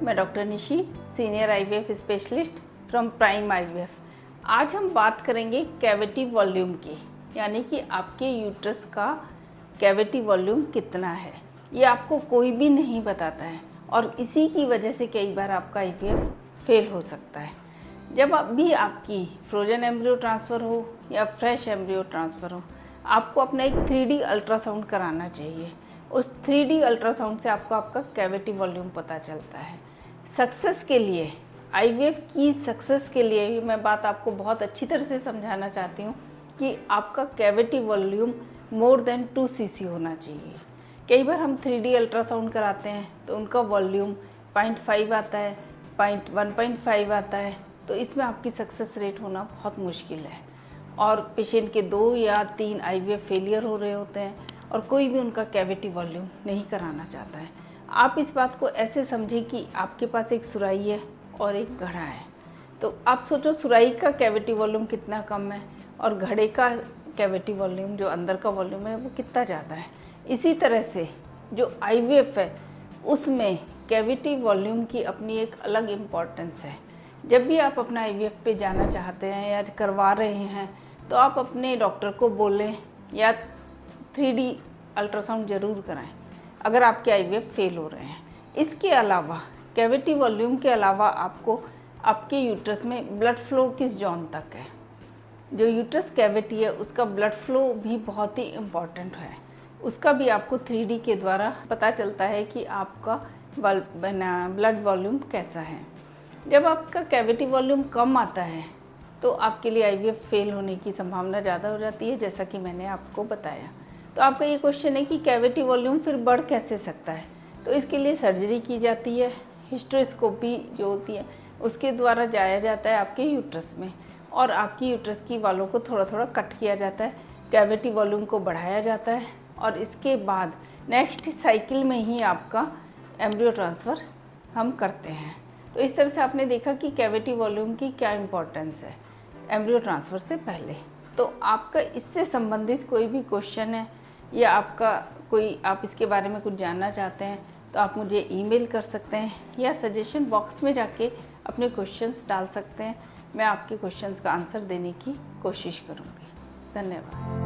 मैं doctor Nishi, senior IVF specialist from prime IVF. आज हम बात करेंगे कैविटी वॉल्यूम की, यानी कि आपके यूट्रस का कैविटी वॉल्यूम कितना है। ये आपको कोई भी नहीं बताता है और इसी की वजह से कई बार आपका आईवीएफ फेल हो सकता है। जब भी आपकी फ्रोजन एम्ब्रियो ट्रांसफ़र हो या फ्रेश एम्ब्रियो ट्रांसफ़र हो, आपको अपना एक 3D अल्ट्रासाउंड कराना चाहिए। उस 3D अल्ट्रासाउंड से आपको आपका कैविटी वॉल्यूम पता चलता है। सक्सेस के लिए, आईवीएफ की सक्सेस के लिए मैं बात आपको बहुत अच्छी तरह से समझाना चाहती हूँ कि आपका cavity volume more than 2 cc होना चाहिए। कई बार हम 3D अल्ट्रासाउंड कराते हैं तो उनका वॉल्यूम 0.5 आता है, 1.5 आता है, तो इसमें आपकी सक्सेस रेट होना बहुत मुश्किल है। और पेशेंट के 2 या 3 आईवीएफ फेलियर हो रहे होते हैं और कोई भी उनका कैविटी वॉल्यूम नहीं कराना चाहता है। आप इस बात को ऐसे समझें कि आपके पास एक सुराही है और एक घड़ा है, तो आप सोचो सुराही का कैविटी वॉल्यूम कितना कम है और घड़े का कैविटी वॉल्यूम, जो अंदर का वॉल्यूम है, वो कितना ज़्यादा है। इसी तरह से जो आईवीएफ है उसमें कैविटी वॉल्यूम की अपनी एक अलग इम्पॉर्टेंस है। जब भी आप अपना आईवीएफ पे जाना चाहते हैं या करवा रहे हैं तो आप अपने डॉक्टर को बोलें या 3D अल्ट्रासाउंड ज़रूर कराएं अगर आपके आईवीएफ फेल हो रहे हैं। इसके अलावा कैविटी वॉल्यूम के अलावा आपको आपके यूट्रस में ब्लड फ्लो किस जोन तक है, जो यूट्रस कैविटी है उसका ब्लड फ्लो भी बहुत ही इम्पॉर्टेंट है। उसका भी आपको 3D के द्वारा पता चलता है कि आपका ब्लड वॉल्यूम कैसा है। जब आपका कैविटी वॉल्यूम कम आता है तो आपके लिए आईवीएफ फेल होने की संभावना ज़्यादा हो जाती है, जैसा कि मैंने आपको बताया। तो आपका ये क्वेश्चन है कि कैविटी वॉल्यूम फिर बढ़ कैसे सकता है, तो इसके लिए सर्जरी की जाती है। हिस्ट्रोस्कोपी जो होती है उसके द्वारा जाया जाता है आपके यूट्रस में और आपकी यूट्रस की वालों को थोड़ा थोड़ा कट किया जाता है, कैविटी वॉल्यूम को बढ़ाया जाता है और इसके बाद नेक्स्ट साइकिल में ही आपका एम्ब्रियो ट्रांसफ़र हम करते हैं। तो इस तरह से आपने देखा कि कैविटी वॉल्यूम की क्या इम्पोर्टेंस है एम्ब्रियो ट्रांसफ़र से पहले। तो आपका इससे संबंधित कोई भी क्वेश्चन है या आप इसके बारे में कुछ जानना चाहते हैं तो आप मुझे ईमेल कर सकते हैं या सजेशन बॉक्स में जाके अपने क्वेश्चंस डाल सकते हैं। मैं आपके क्वेश्चंस का आंसर देने की कोशिश करूँगी। धन्यवाद।